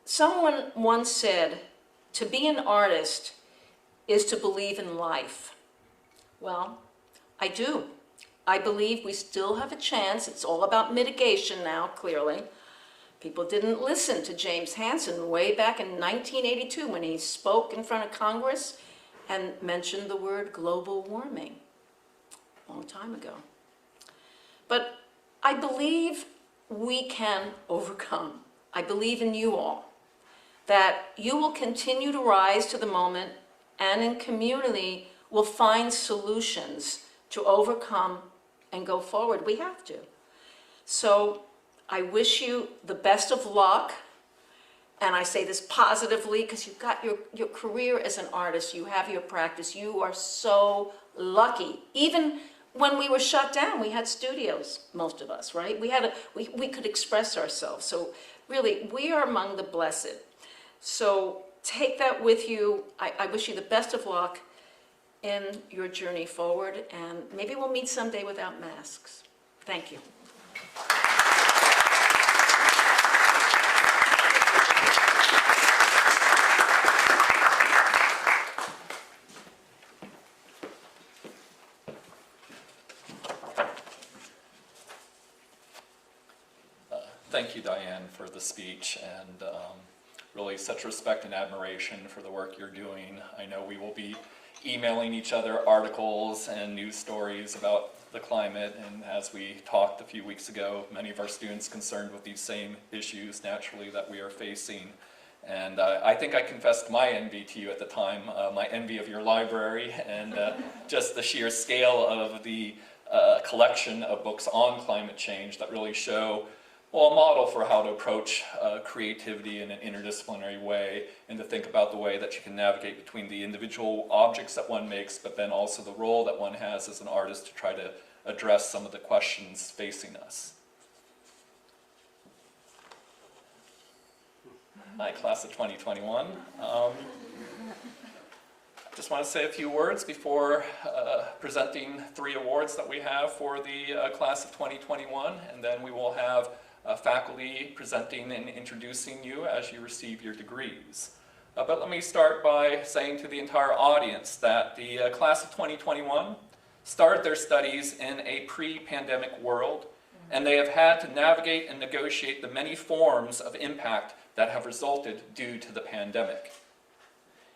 Someone once said, to be an artist is to believe in life. Well, I do. I believe we still have a chance. It's all about mitigation now, clearly. People didn't listen to James Hansen way back in 1982 when he spoke in front of Congress and mentioned the word global warming, a long time ago. But I believe we can overcome. I believe in you all, that you will continue to rise to the moment and in community will find solutions to overcome and go forward. We have to. So I wish you the best of luck, and I say this positively because you've got your career as an artist, you have your practice, you are so lucky. Even when we were shut down, we had studios, most of us, right? We could express ourselves. So really, we are among the blessed. So take that with you. I wish you the best of luck in your journey forward, and maybe we'll meet someday without masks. Thank you. Thank you, Diane, for the speech, and really such respect and admiration for the work you're doing. I know we will be emailing each other articles and news stories about the climate, and as we talked a few weeks ago, many of our students concerned with these same issues naturally that we are facing. And I think I confessed my envy to you at the time, my envy of your library and just the sheer scale of the collection of books on climate change that really show, well, a model for how to approach creativity in an interdisciplinary way, and to think about the way that you can navigate between the individual objects that one makes, but then also the role that one has as an artist to try to address some of the questions facing us. Hi, class of 2021. I just want to say a few words before presenting 3 awards that we have for the class of 2021, and then we will have faculty presenting and introducing you as you receive your degrees. But let me start by saying to the entire audience that the class of 2021 started their studies in a pre-pandemic world, and they have had to navigate and negotiate the many forms of impact that have resulted due to the pandemic.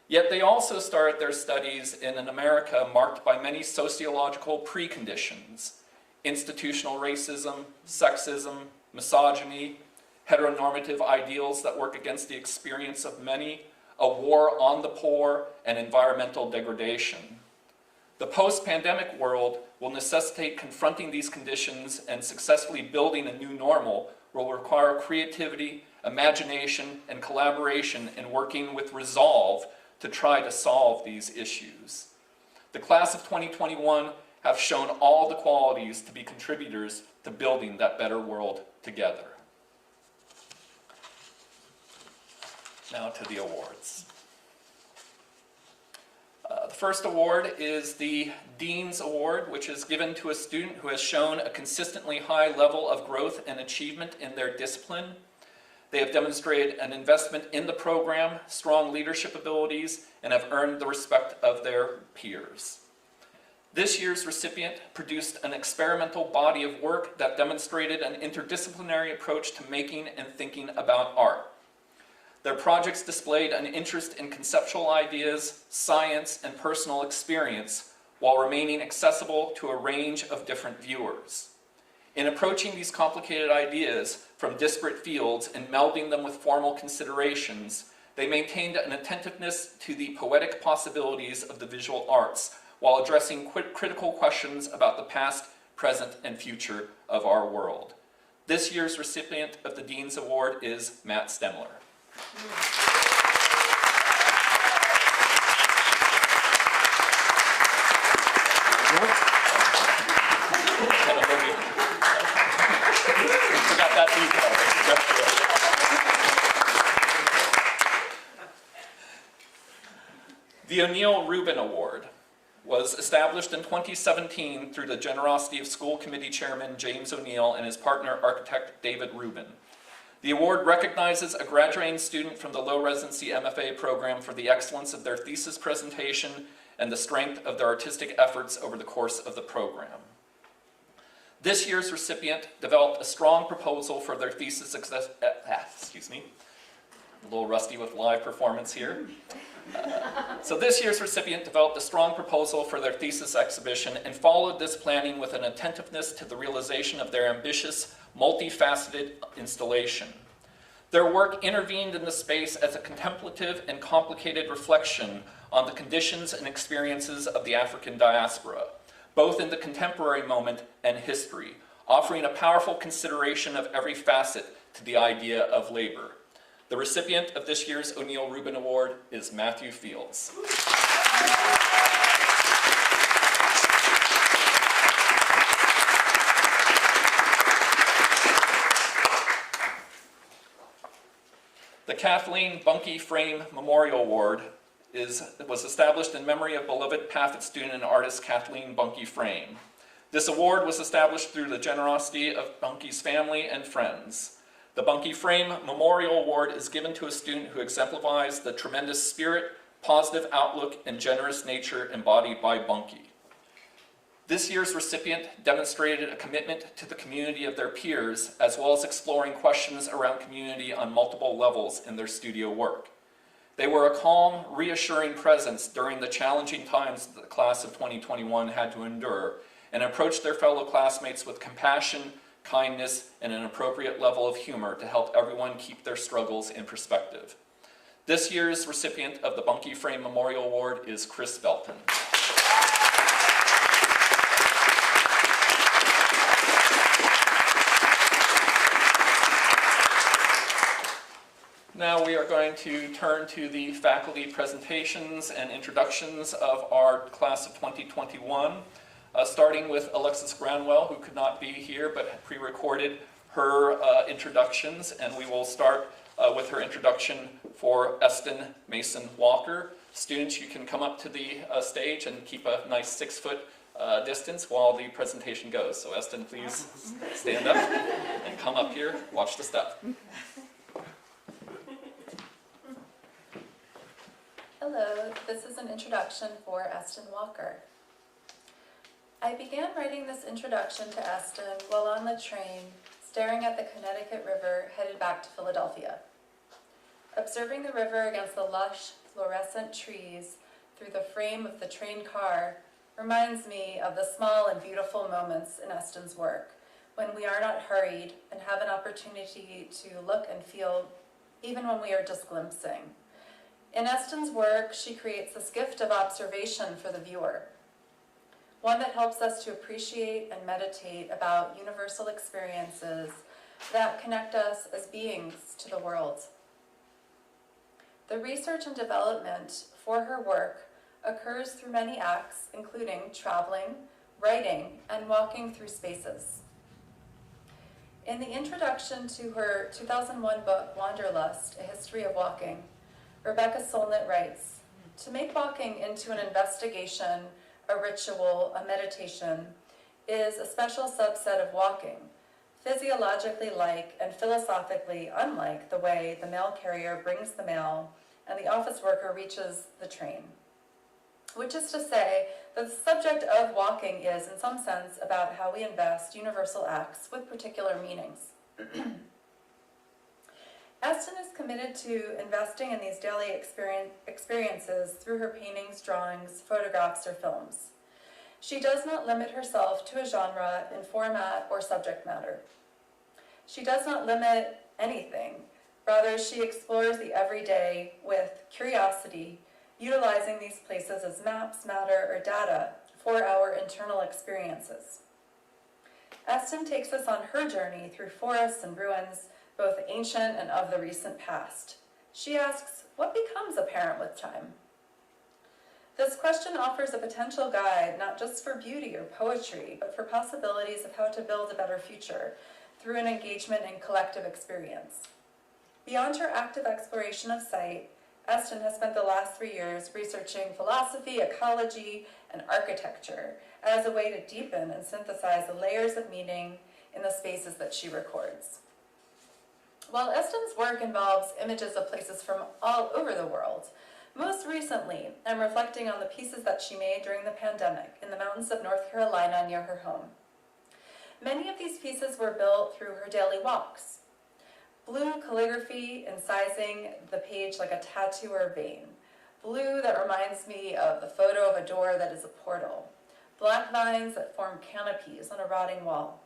Yet they also started their studies in an America marked by many sociological preconditions: institutional racism, sexism, misogyny, heteronormative ideals that work against the experience of many, a war on the poor, and environmental degradation. The post-pandemic world will necessitate confronting these conditions, and successfully building a new normal will require creativity, imagination, and collaboration in working with resolve to try to solve these issues. The class of 2021 have shown all the qualities to be contributors to building that better world together. Now to the awards. The first award is the Dean's Award, which is given to a student who has shown a consistently high level of growth and achievement in their discipline. They have demonstrated an investment in the program, strong leadership abilities, and have earned the respect of their peers. This year's recipient produced an experimental body of work that demonstrated an interdisciplinary approach to making and thinking about art. Their projects displayed an interest in conceptual ideas, science, and personal experience, while remaining accessible to a range of different viewers. In approaching these complicated ideas from disparate fields and melding them with formal considerations, they maintained an attentiveness to the poetic possibilities of the visual arts, while addressing critical questions about the past, present, and future of our world. This year's recipient of the Dean's Award is Matt Stemler. Forgot that detail. The O'Neill Rubin Award was established in 2017 through the generosity of school committee chairman James O'Neill and his partner architect David Rubin. The award recognizes a graduating student from the Low Res MFA program for the excellence of their thesis presentation and the strength of their artistic efforts over the course of the program. This year's recipient developed a strong proposal for their thesis success, excuse me, a little rusty with live performance here. So this year's recipient developed a strong proposal for their thesis exhibition and followed this planning with an attentiveness to the realization of their ambitious, multifaceted installation. Their work intervened in the space as a contemplative and complicated reflection on the conditions and experiences of the African diaspora, both in the contemporary moment and history, offering a powerful consideration of every facet to the idea of labor. The recipient of this year's O'Neill Rubin Award is Matthew Fields. The Kathleen Bunke Frame Memorial Award was established in memory of beloved PAFA student and artist Kathleen Bunke Frame. This award was established through the generosity of Bunke's family and friends. The Bunke Frame Memorial Award is given to a student who exemplifies the tremendous spirit, positive outlook, and generous nature embodied by Bunke. This year's recipient demonstrated a commitment to the community of their peers, as well as exploring questions around community on multiple levels in their studio work. They were a calm, reassuring presence during the challenging times that the class of 2021 had to endure, and approached their fellow classmates with compassion, kindness, and an appropriate level of humor to help everyone keep their struggles in perspective. This year's recipient of the Bunke Frame Memorial Award is Chris Belton. Now we are going to turn to the faculty presentations and introductions of our class of 2021, starting with Alexis Granwell, who could not be here but pre-recorded her introductions, and we will start with her introduction for Eston Mason Walker. Students, you can come up to the stage and keep a nice 6-foot distance while the presentation goes. So Eston, please stand up and come up here, watch the step. Hello, this is an introduction for Eston Walker. I began writing this introduction to Eston while on the train, staring at the Connecticut River headed back to Philadelphia. Observing the river against the lush, fluorescent trees through the frame of the train car reminds me of the small and beautiful moments in Eston's work, when we are not hurried and have an opportunity to look and feel even when we are just glimpsing. In Eston's work, she creates this gift of observation for the viewer, one that helps us to appreciate and meditate about universal experiences that connect us as beings to the world. The research and development for her work occurs through many acts, including traveling, writing, and walking through spaces. In the introduction to her 2001 book, Wanderlust, A History of Walking, Rebecca Solnit writes, "To make walking into an investigation, a ritual, a meditation, is a special subset of walking, physiologically like and philosophically unlike the way the mail carrier brings the mail and the office worker reaches the train." Which is to say that the subject of walking is, in some sense, about how we invest universal acts with particular meanings. Eston is committed to investing in these daily experiences through her paintings, drawings, photographs, or films. She does not limit herself to a genre in format or subject matter. She does not limit anything. Rather, she explores the everyday with curiosity, utilizing these places as maps, matter, or data for our internal experiences. Eston takes us on her journey through forests and ruins, both ancient and of the recent past. She asks, what becomes apparent with time? This question offers a potential guide not just for beauty or poetry, but for possibilities of how to build a better future through an engagement in collective experience. Beyond her active exploration of sight, Eston has spent the last 3 years researching philosophy, ecology, and architecture as a way to deepen and synthesize the layers of meaning in the spaces that she records. While Eston's work involves images of places from all over the world, most recently, I'm reflecting on the pieces that she made during the pandemic in the mountains of North Carolina near her home. Many of these pieces were built through her daily walks. Blue calligraphy incising the page like a tattoo or vein. Blue that reminds me of the photo of a door that is a portal. Black vines that form canopies on a rotting wall.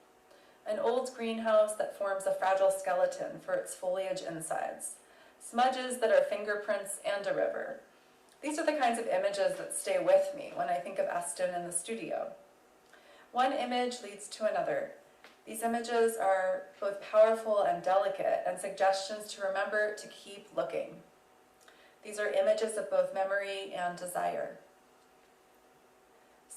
An old greenhouse that forms a fragile skeleton for its foliage insides. Smudges that are fingerprints and a river. These are the kinds of images that stay with me when I think of Eston in the studio. One image leads to another. These images are both powerful and delicate, and suggestions to remember to keep looking. These are images of both memory and desire.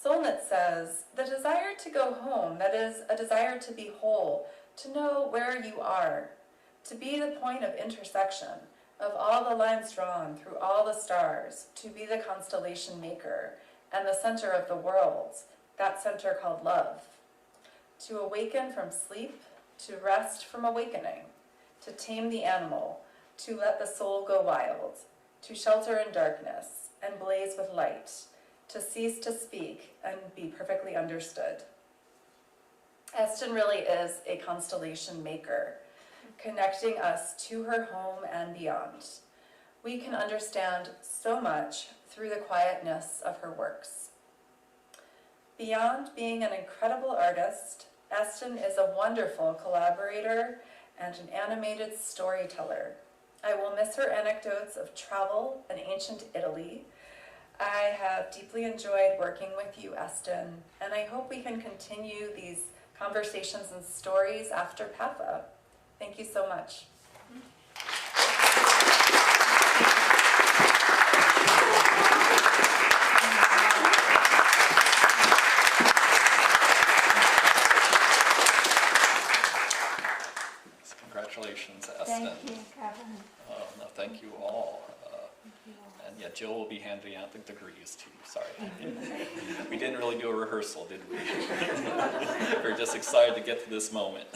Solnit says, the desire to go home, that is, a desire to be whole, to know where you are, to be the point of intersection, of all the lines drawn through all the stars, to be the constellation maker, and the center of the world, that center called love. To awaken from sleep, to rest from awakening, to tame the animal, to let the soul go wild, to shelter in darkness and blaze with light, to cease to speak and be perfectly understood. Eston really is a constellation maker, connecting us to her home and beyond. We can understand so much through the quietness of her works. Beyond being an incredible artist, Eston is a wonderful collaborator and an animated storyteller. I will miss her anecdotes of travel and ancient Italy. I have deeply enjoyed working with you, Eston, and I hope we can continue these conversations and stories after PAFA. Thank you so much. Congratulations, Eston. Thank you, Kevin. No, thank you all. Thank you all. And yeah, Jill will be handing out the degrees to you. Sorry. We didn't really do a rehearsal, did we? We're just excited to get to this moment.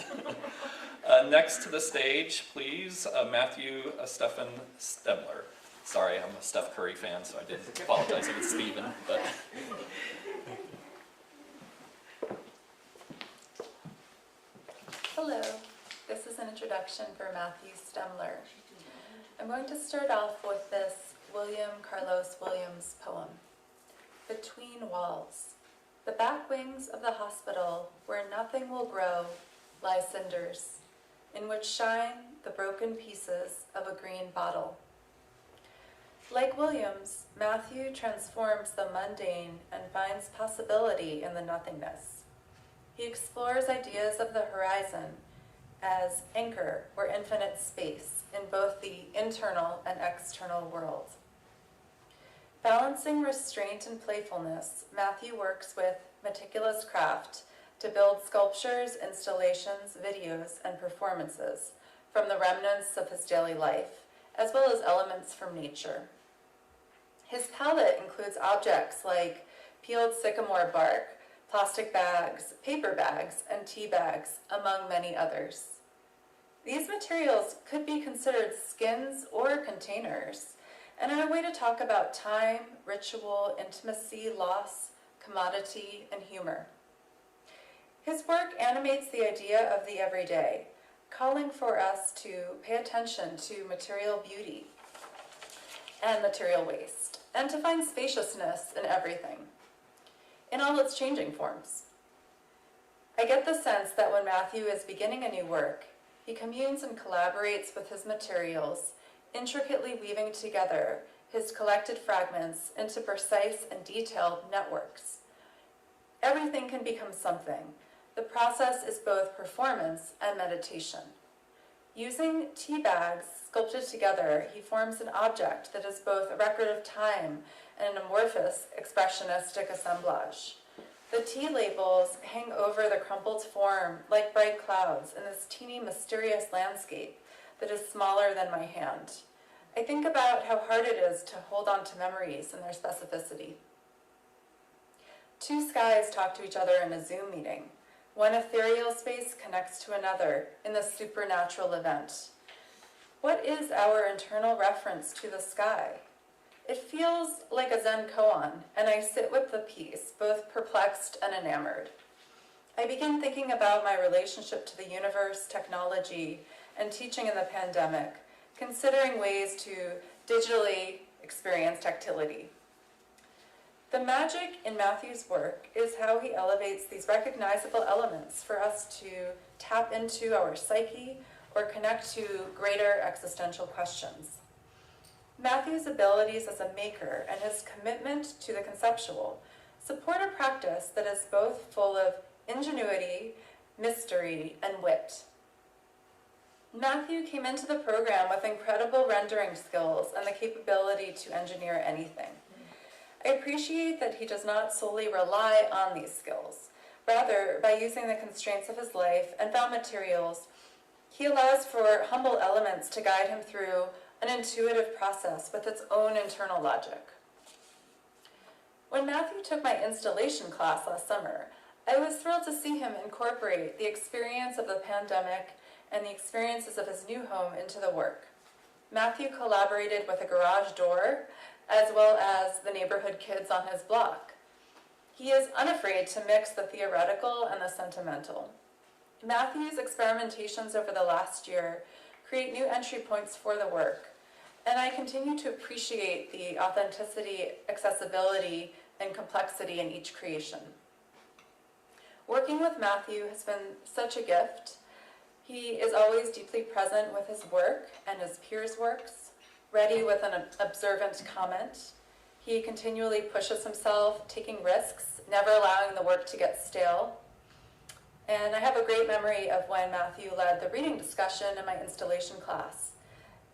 Next to the stage, please, Matthew Stephen Stemler. Sorry, I'm a Steph Curry fan, so I didn't apologize if it's Stephen. But Hello, this is an introduction for Matthew Stemler. I'm going to start off with this William Carlos Williams poem, Between Walls. The back wings of the hospital, where nothing will grow, lie cinders, in which shine the broken pieces of a green bottle. Like Williams, Matthew transforms the mundane and finds possibility in the nothingness. He explores ideas of the horizon as anchor or infinite space in both the internal and external world. Balancing restraint and playfulness, Matthew works with meticulous craft to build sculptures, installations, videos, and performances from the remnants of his daily life, as well as elements from nature. His palette includes objects like peeled sycamore bark, plastic bags, paper bags, and tea bags, among many others. These materials could be considered skins or containers, and are a way to talk about time, ritual, intimacy, loss, commodity, and humor. His work animates the idea of the everyday, calling for us to pay attention to material beauty and material waste, and to find spaciousness in everything, in all its changing forms. I get the sense that when Matthew is beginning a new work, he communes and collaborates with his materials, intricately weaving together his collected fragments into precise and detailed networks. Everything can become something. The process is both performance and meditation. Using tea bags sculpted together, he forms an object that is both a record of time and an amorphous, expressionistic assemblage. The tea labels hang over the crumpled form like bright clouds in this teeny, mysterious landscape that is smaller than my hand. I think about how hard it is to hold on to memories and their specificity. Two skies talk to each other in a Zoom meeting. One ethereal space connects to another in the supernatural event. What is our internal reference to the sky? It feels like a Zen koan, and I sit with the piece, both perplexed and enamored. I begin thinking about my relationship to the universe, technology, and teaching in the pandemic, considering ways to digitally experience tactility. The magic in Matthew's work is how he elevates these recognizable elements for us to tap into our psyche or connect to greater existential questions. Matthew's abilities as a maker and his commitment to the conceptual support a practice that is both full of ingenuity, mystery, and wit. Matthew came into the program with incredible rendering skills and the capability to engineer anything. I appreciate that he does not solely rely on these skills. Rather, by using the constraints of his life and found materials, he allows for humble elements to guide him through an intuitive process with its own internal logic. When Matthew took my installation class last summer, I was thrilled to see him incorporate the experience of the pandemic and the experiences of his new home into the work. Matthew collaborated with a garage door as well as the neighborhood kids on his block. He is unafraid to mix the theoretical and the sentimental. Matthew's experimentations over the last year create new entry points for the work, and I continue to appreciate the authenticity, accessibility, and complexity in each creation. Working with Matthew has been such a gift. He is always deeply present with his work and his peers' works, ready with an observant comment. He continually pushes himself, taking risks, never allowing the work to get stale. And I have a great memory of when Matthew led the reading discussion in my installation class.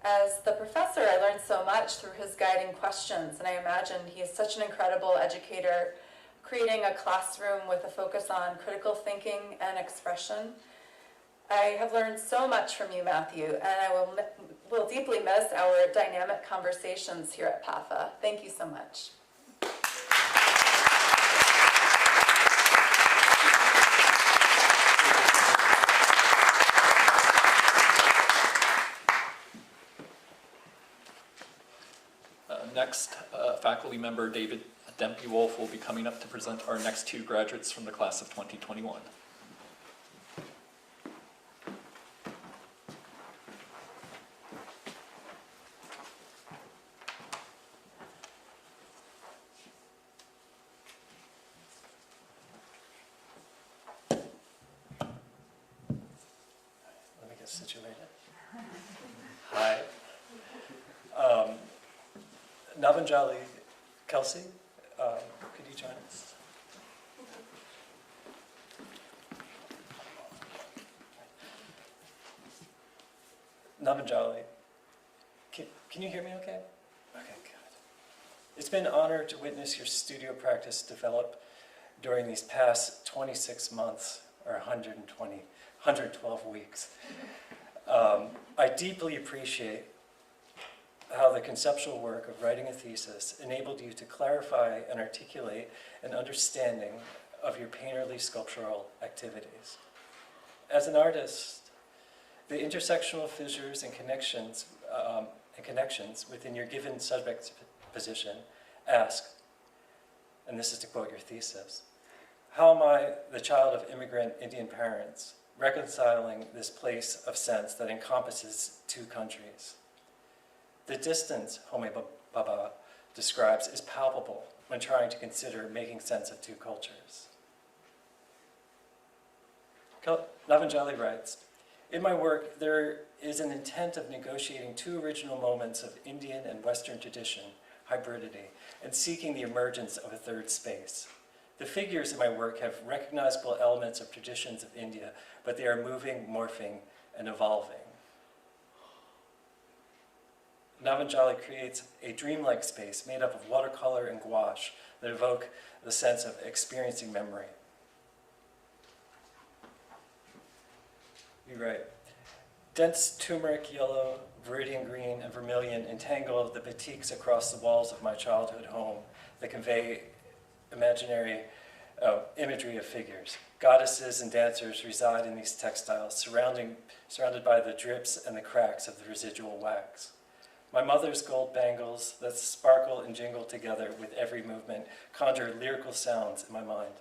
As the professor, I learned so much through his guiding questions, and I imagine he is such an incredible educator, creating a classroom with a focus on critical thinking and expression. I have learned so much from you, Matthew, and I will deeply miss our dynamic conversations here at PAFA. Thank you so much. Next, faculty member David Dempey-Wolf will be coming up to present our next two graduates from the class of 2021. Let me get situated. Hi. Navanjali Kelsey, could you join us? Navanjali, can you hear me okay? Okay, good. It's been an honor to witness your studio practice develop during these past 26 months, or 112 weeks. I deeply appreciate how the conceptual work of writing a thesis enabled you to clarify and articulate an understanding of your painterly sculptural activities. As an artist, the intersectional fissures and connections within your given subject position ask, and this is to quote your thesis, how am I, the child of immigrant Indian parents, reconciling this place of sense that encompasses two countries? The distance Homi Bhabha describes is palpable when trying to consider making sense of two cultures. Navanjali writes, in my work, there is an intent of negotiating two original moments of Indian and Western tradition, hybridity, and seeking the emergence of a third space. The figures in my work have recognizable elements of traditions of India, but they are moving, morphing, and evolving. Navanjali creates a dreamlike space made up of watercolor and gouache that evoke the sense of experiencing memory. You write, dense turmeric yellow, viridian green, and vermilion entangle the batiks across the walls of my childhood home that convey imaginary imagery of figures. Goddesses and dancers reside in these textiles, surrounded by the drips and the cracks of the residual wax. My mother's gold bangles that sparkle and jingle together with every movement conjure lyrical sounds in my mind.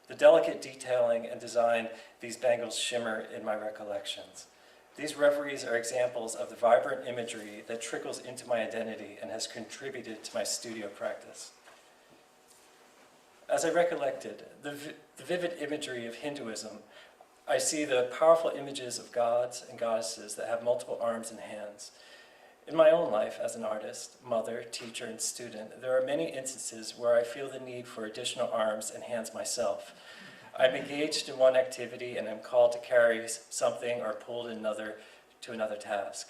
The delicate detailing and design these bangles shimmer in my recollections. These reveries are examples of the vibrant imagery that trickles into my identity and has contributed to my studio practice. As I recollected the vivid imagery of Hinduism, I see the powerful images of gods and goddesses that have multiple arms and hands. In my own life as an artist, mother, teacher, and student, there are many instances where I feel the need for additional arms and hands myself. I'm engaged in one activity and am called to carry something or pulled to another task.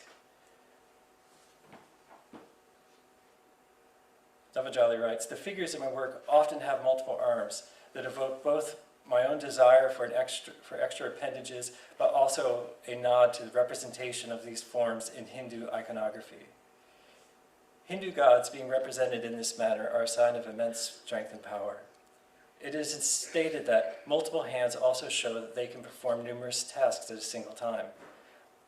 Davajali writes, the figures in my work often have multiple arms that evoke both my own desire for extra appendages, but also a nod to the representation of these forms in Hindu iconography. Hindu gods being represented in this manner are a sign of immense strength and power. It is stated that multiple hands also show that they can perform numerous tasks at a single time.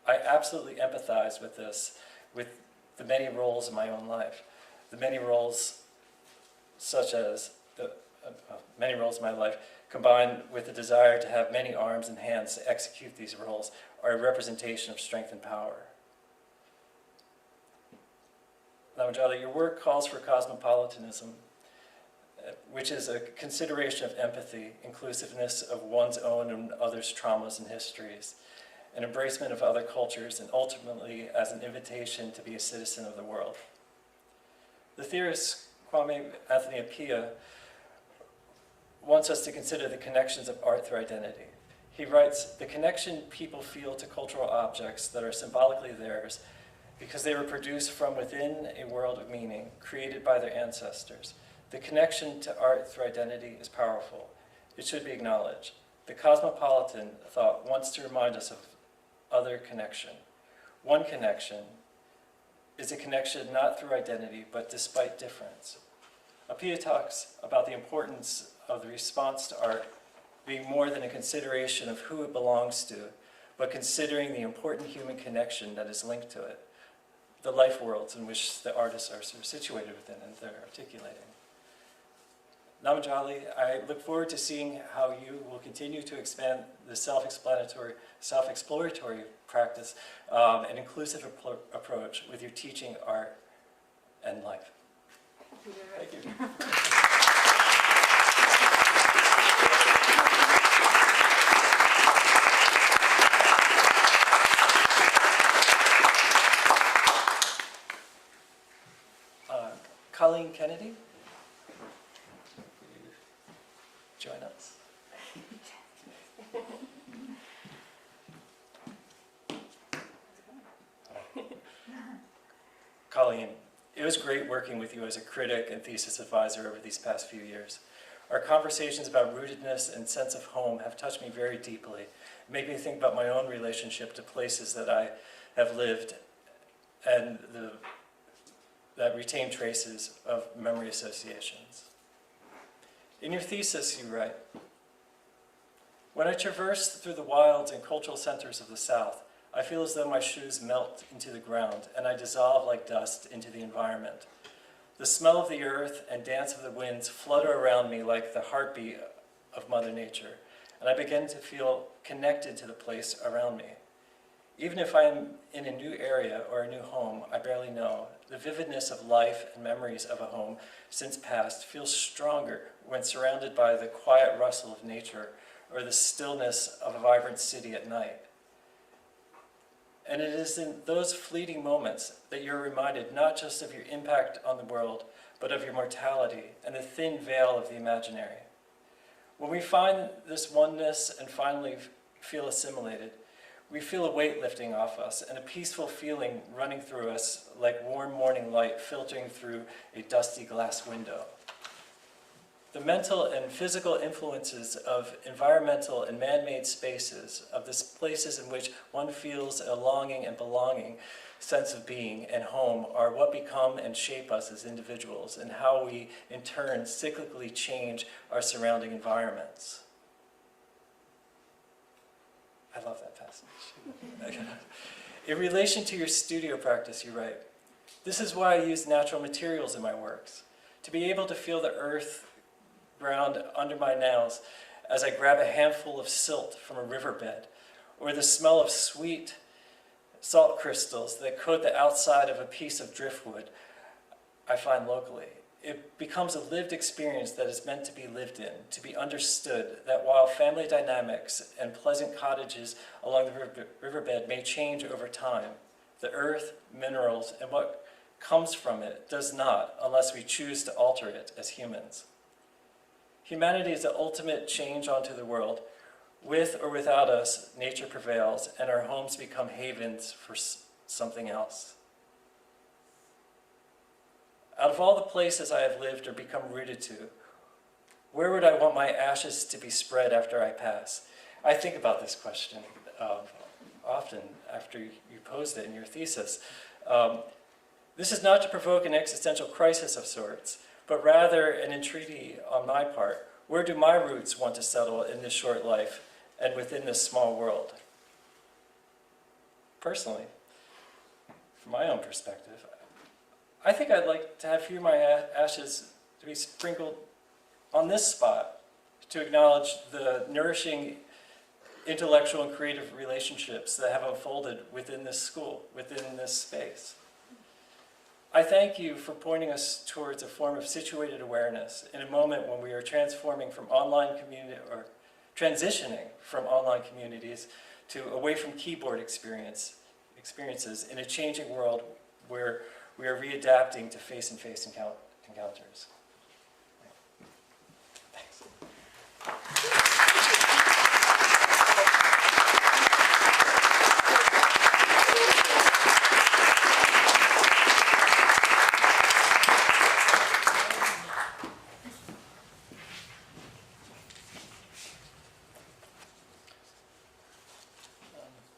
I absolutely empathize with this, with the many roles in my own life. The many roles, such as many roles in my life, combined with the desire to have many arms and hands to execute these roles, are a representation of strength and power. Namajali, your work calls for cosmopolitanism, which is a consideration of empathy, inclusiveness of one's own and others' traumas and histories, an embracement of other cultures, and ultimately as an invitation to be a citizen of the world. The theorist Kwame Anthony Appiah wants us to consider the connections of art through identity. He writes, the connection people feel to cultural objects that are symbolically theirs because they were produced from within a world of meaning created by their ancestors. The connection to art through identity is powerful. It should be acknowledged. The cosmopolitan thought wants to remind us of other connection. One connection is a connection not through identity, but despite difference. Appiah talks about the importance of the response to art being more than a consideration of who it belongs to, but considering the important human connection that is linked to it, the life worlds in which the artists are sort of situated within and they're articulating. Namajali, I look forward to seeing how you will continue to expand the self-exploratory practice and inclusive approach with your teaching, art, and life. Thank you. Colleen Kennedy, join us. Colleen, it was great working with you as a critic and thesis advisor over these past few years. Our conversations about rootedness and sense of home have touched me very deeply, make me think about my own relationship to places that I have lived and that retain traces of memory associations. In your thesis, you write, when I traverse through the wilds and cultural centers of the South, I feel as though my shoes melt into the ground and I dissolve like dust into the environment. The smell of the earth and dance of the winds flutter around me like the heartbeat of Mother Nature, and I begin to feel connected to the place around me. Even if I am in a new area or a new home I barely know, the vividness of life and memories of a home since past feels stronger when surrounded by the quiet rustle of nature or the stillness of a vibrant city at night. And it is in those fleeting moments that you're reminded not just of your impact on the world, but of your mortality and the thin veil of the imaginary. When we find this oneness and finally feel assimilated, we feel a weight lifting off us and a peaceful feeling running through us like warm morning light filtering through a dusty glass window. The mental and physical influences of environmental and man-made spaces, of the places in which one feels a longing and belonging, sense of being and home are what become and shape us as individuals, and how we, in turn, cyclically change our surrounding environments. I love that passage. In relation to your studio practice, you write, "This is why I use natural materials in my works, to be able to feel the earth ground under my nails as I grab a handful of silt from a riverbed, or the smell of sweet salt crystals that coat the outside of a piece of driftwood I find locally. It becomes a lived experience that is meant to be lived in, to be understood, that while family dynamics and pleasant cottages along the riverbed may change over time, the earth, minerals, and what comes from it does not, unless we choose to alter it as humans. Humanity is the ultimate change onto the world. With or without us, nature prevails, and our homes become havens for something else. Out of all the places I have lived or become rooted to, where would I want my ashes to be spread after I pass?" I think about this question often after you posed it in your thesis. This is not to provoke an existential crisis of sorts, but rather an entreaty on my part. Where do my roots want to settle in this short life and within this small world? Personally, from my own perspective, I think I'd like to have a few of my ashes to be sprinkled on this spot to acknowledge the nourishing intellectual and creative relationships that have unfolded within this school, within this space. I thank you for pointing us towards a form of situated awareness in a moment when we are transitioning from online communities to away from keyboard experiences in a changing world where we are readapting to face-and-face encounters. Thanks.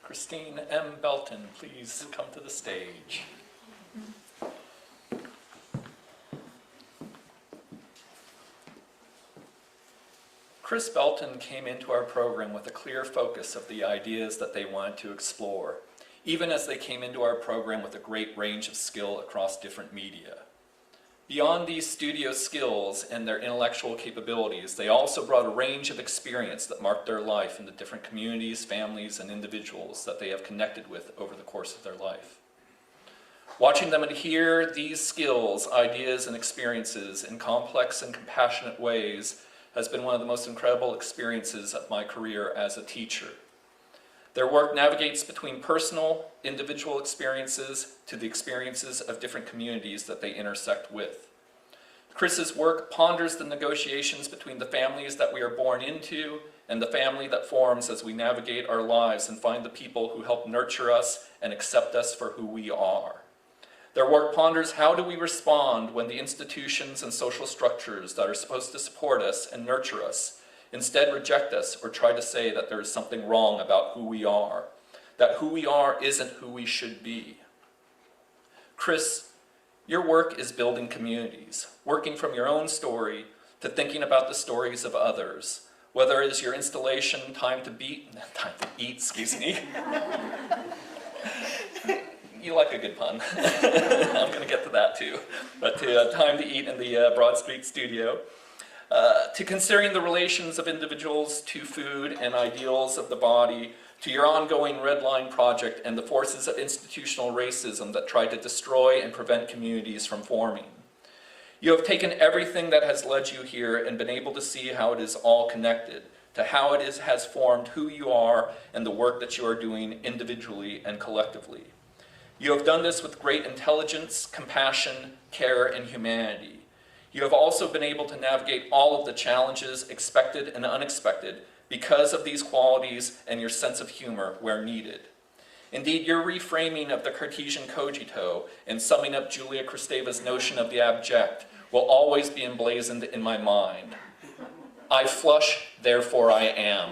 Christine M. Belton, please come to the stage. Chris Belton came into our program with a clear focus of the ideas that they wanted to explore, even as they came into our program with a great range of skill across different media. Beyond these studio skills and their intellectual capabilities, they also brought a range of experience that marked their life in the different communities, families, and individuals that they have connected with over the course of their life. Watching them adhere these skills, ideas, and experiences in complex and compassionate ways has been one of the most incredible experiences of my career as a teacher. Their work navigates between personal, individual experiences to the experiences of different communities that they intersect with. Chris's work ponders the negotiations between the families that we are born into and the family that forms as we navigate our lives and find the people who help nurture us and accept us for who we are. Their work ponders how do we respond when the institutions and social structures that are supposed to support us and nurture us instead reject us or try to say that there is something wrong about who we are, that who we are isn't who we should be. Chris, your work is building communities, working from your own story to thinking about the stories of others, whether it is your installation, Time to Eat, excuse me. You like a good pun. I'm going to get to that too. But Time to Eat in the Broad Street studio. To considering the relations of individuals to food and ideals of the body, to your ongoing Red Line project and the forces of institutional racism that try to destroy and prevent communities from forming. You have taken everything that has led you here and been able to see how it is all connected, to how it has formed who you are and the work that you are doing individually and collectively. You have done this with great intelligence, compassion, care, and humanity. You have also been able to navigate all of the challenges, expected and unexpected, because of these qualities and your sense of humor where needed. Indeed, your reframing of the Cartesian cogito and summing up Julia Kristeva's notion of the abject will always be emblazoned in my mind. I flush, therefore I am.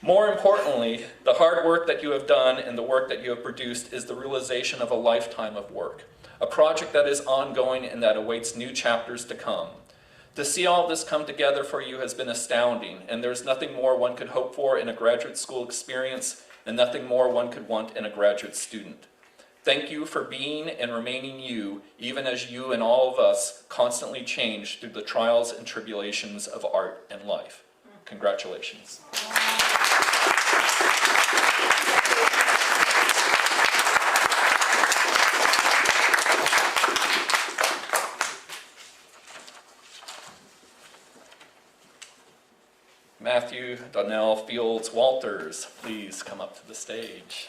More importantly, the hard work that you have done and the work that you have produced is the realization of a lifetime of work, a project that is ongoing and that awaits new chapters to come. To see all this come together for you has been astounding, and there's nothing more one could hope for in a graduate school experience and nothing more one could want in a graduate student. Thank you for being and remaining you, even as you and all of us constantly change through the trials and tribulations of art and life. Congratulations. Matthew Donnell Fields Walters, please come up to the stage.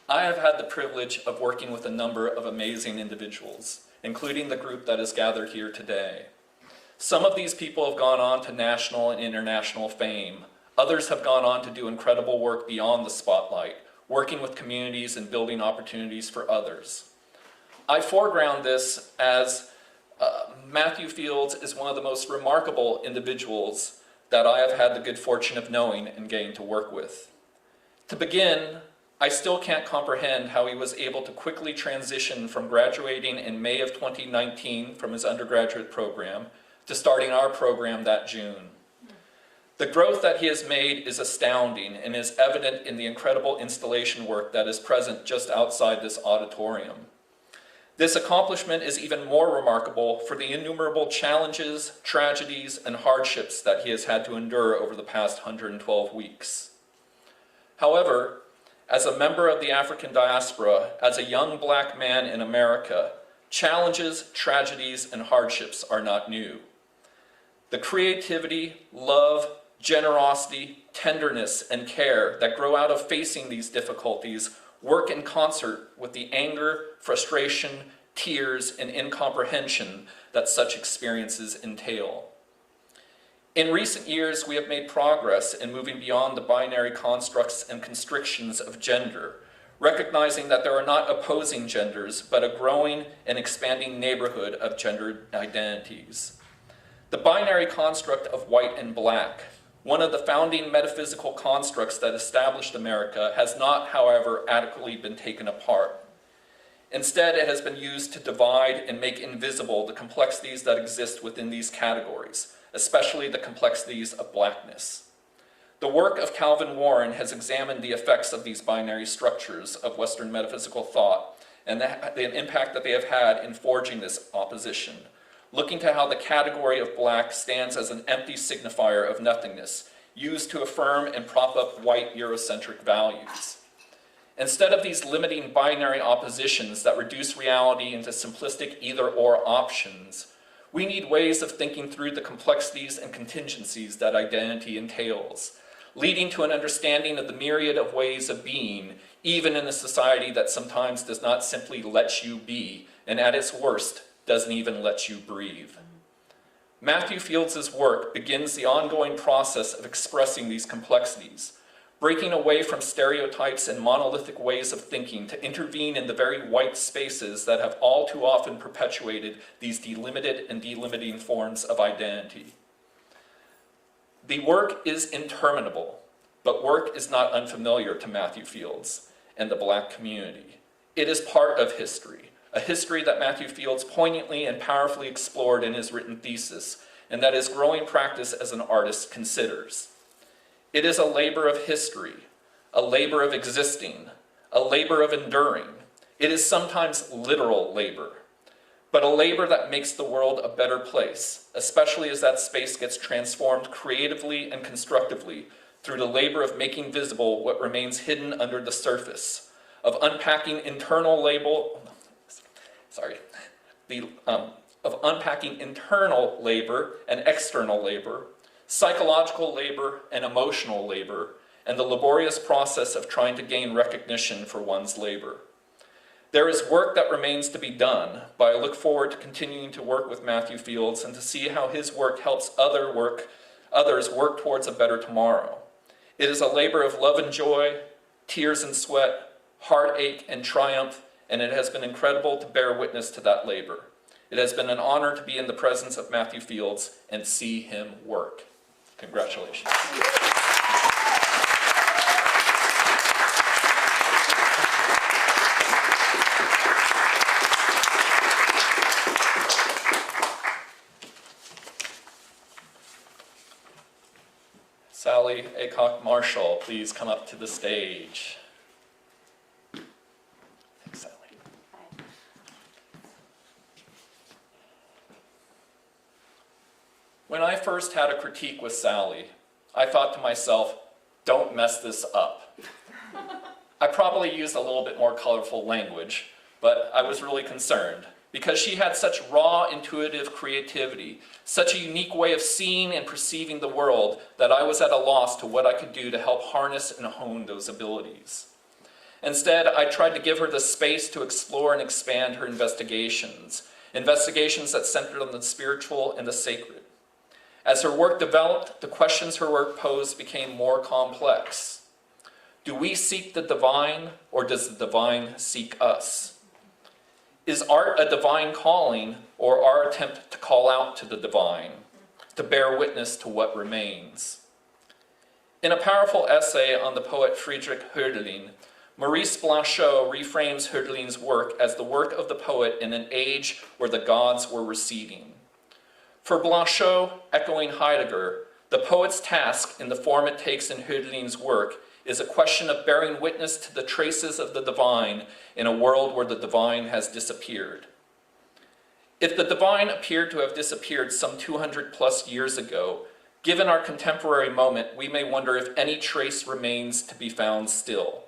I have had the privilege of working with a number of amazing individuals, including the group that is gathered here today. Some of these people have gone on to national and international fame. Others have gone on to do incredible work beyond the spotlight, working with communities and building opportunities for others. I foreground this as Matthew Fields is one of the most remarkable individuals that I have had the good fortune of knowing and getting to work with. To begin, I still can't comprehend how he was able to quickly transition from graduating in May of 2019 from his undergraduate program to starting our program that June. The growth that he has made is astounding and is evident in the incredible installation work that is present just outside this auditorium. This accomplishment is even more remarkable for the innumerable challenges, tragedies, and hardships that he has had to endure over the past 112 weeks. However, as a member of the African diaspora, as a young black man in America, challenges, tragedies, and hardships are not new. The creativity, love, generosity, tenderness, and care that grow out of facing these difficulties work in concert with the anger, frustration, tears, and incomprehension that such experiences entail. In recent years, we have made progress in moving beyond the binary constructs and constrictions of gender, recognizing that there are not opposing genders, but a growing and expanding neighborhood of gendered identities. The binary construct of white and black, one of the founding metaphysical constructs that established America, has not, however, adequately been taken apart. Instead, it has been used to divide and make invisible the complexities that exist within these categories, especially the complexities of blackness. The work of Calvin Warren has examined the effects of these binary structures of Western metaphysical thought and the impact that they have had in forging this opposition, looking to how the category of black stands as an empty signifier of nothingness, used to affirm and prop up white Eurocentric values. Instead of these limiting binary oppositions that reduce reality into simplistic either-or options, we need ways of thinking through the complexities and contingencies that identity entails, leading to an understanding of the myriad of ways of being, even in a society that sometimes does not simply let you be, and at its worst, doesn't even let you breathe. Matthew Fields' work begins the ongoing process of expressing these complexities, breaking away from stereotypes and monolithic ways of thinking to intervene in the very white spaces that have all too often perpetuated these delimited and delimiting forms of identity. The work is interminable, but work is not unfamiliar to Matthew Fields and the Black community. It is part of history, a history that Matthew Fields poignantly and powerfully explored in his written thesis, and that his growing practice as an artist considers. It is a labor of history, a labor of existing, a labor of enduring. It is sometimes literal labor, but a labor that makes the world a better place, especially as that space gets transformed creatively and constructively through the labor of making visible what remains hidden under the surface, of unpacking internal labor and external labor, psychological labor and emotional labor, and the laborious process of trying to gain recognition for one's labor. There is work that remains to be done, but I look forward to continuing to work with Matthew Fields and to see how his work helps others work towards a better tomorrow. It is a labor of love and joy, tears and sweat, heartache and triumph, and it has been incredible to bear witness to that labor. It has been an honor to be in the presence of Matthew Fields and see him work. Congratulations. Sally Aycock Marshall, please come up to the stage. Thanks, Sally. When I first had a critique with Sally, I thought to myself, don't mess this up. I probably used a little bit more colorful language, but I was really concerned because she had such raw, intuitive creativity, such a unique way of seeing and perceiving the world that I was at a loss to what I could do to help harness and hone those abilities. Instead, I tried to give her the space to explore and expand her investigations that centered on the spiritual and the sacred. As her work developed, the questions her work posed became more complex. Do we seek the divine, or does the divine seek us? Is art a divine calling, or our attempt to call out to the divine, to bear witness to what remains? In a powerful essay on the poet Friedrich Hölderlin, Maurice Blanchot reframes Hölderlin's work as the work of the poet in an age where the gods were receding. For Blanchot, echoing Heidegger, the poet's task in the form it takes in Hölderlin's work is a question of bearing witness to the traces of the divine in a world where the divine has disappeared. If the divine appeared to have disappeared some 200 plus years ago, given our contemporary moment, we may wonder if any trace remains to be found still.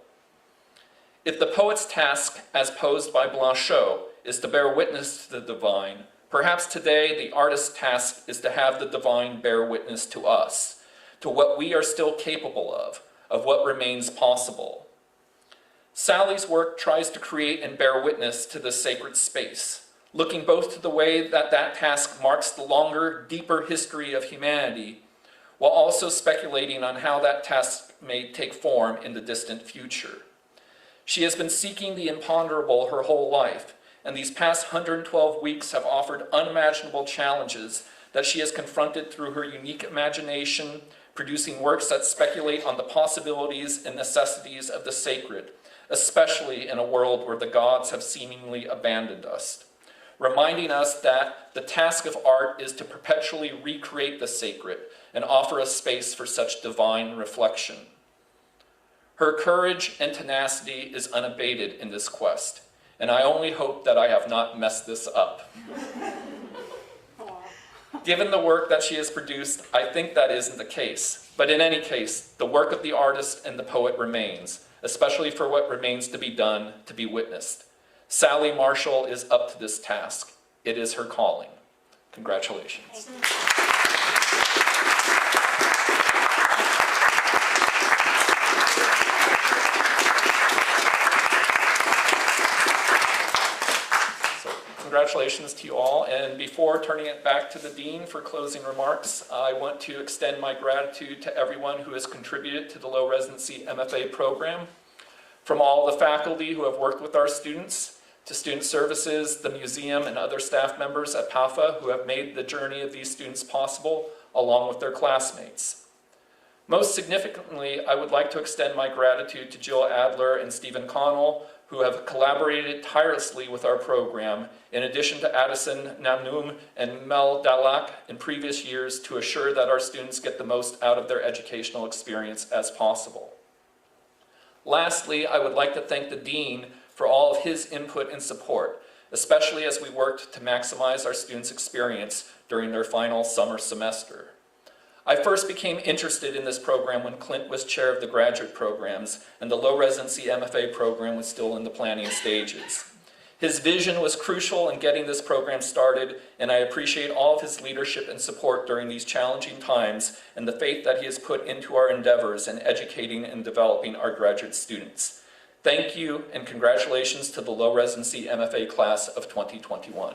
If the poet's task, as posed by Blanchot, is to bear witness to the divine, perhaps today the artist's task is to have the divine bear witness to us, to what we are still capable of what remains possible. Sally's work tries to create and bear witness to this sacred space, looking both to the way that that task marks the longer, deeper history of humanity, while also speculating on how that task may take form in the distant future. She has been seeking the imponderable her whole life, and these past 112 weeks have offered unimaginable challenges that she has confronted through her unique imagination, producing works that speculate on the possibilities and necessities of the sacred, especially in a world where the gods have seemingly abandoned us, reminding us that the task of art is to perpetually recreate the sacred and offer a space for such divine reflection. Her courage and tenacity is unabated in this quest, and I only hope that I have not messed this up. Given the work that she has produced, I think that isn't the case. But in any case, the work of the artist and the poet remains, especially for what remains to be done, to be witnessed. Sally Marshall is up to this task. It is her calling. Congratulations. Congratulations to you all, and before turning it back to the Dean for closing remarks, I want to extend my gratitude to everyone who has contributed to the Low Residency MFA program. From all the faculty who have worked with our students, to student services, the museum, and other staff members at PAFA who have made the journey of these students possible, along with their classmates. Most significantly, I would like to extend my gratitude to Jill Adler and Stephen Connell, who have collaborated tirelessly with our program, in addition to Addison Namnoum and Mel Dalak in previous years, to assure that our students get the most out of their educational experience as possible. Lastly, I would like to thank the Dean for all of his input and support, especially as we worked to maximize our students' experience during their final summer semester. I first became interested in this program when Clint was chair of the graduate programs and the Low Residency MFA program was still in the planning stages. His vision was crucial in getting this program started, and I appreciate all of his leadership and support during these challenging times and the faith that he has put into our endeavors in educating and developing our graduate students. Thank you, and congratulations to the Low Residency MFA class of 2021.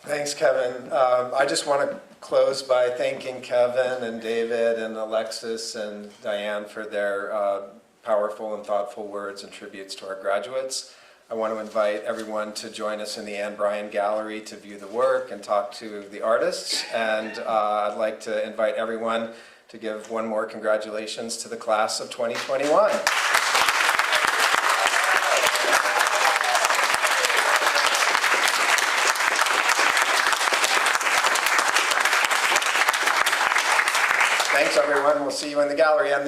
Thanks, Kevin. I just want to close by thanking Kevin and David and Alexis and Diane for their powerful and thoughtful words and tributes to our graduates. I want to invite everyone to join us in the Anne Bryan Gallery to view the work and talk to the artists. And I'd like to invite everyone to give one more congratulations to the class of 2021. Thanks, everyone. We'll see you in the gallery. And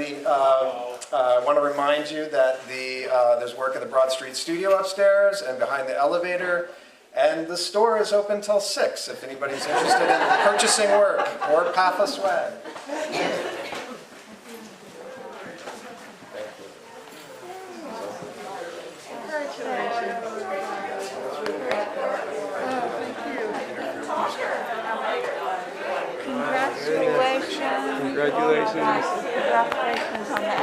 I want to remind you that there's work at the Broad Street Studio upstairs and behind the elevator. And the store is open till 6 if anybody's interested in purchasing work or PAFA swag. Congratulations. Congratulations. Congratulations on the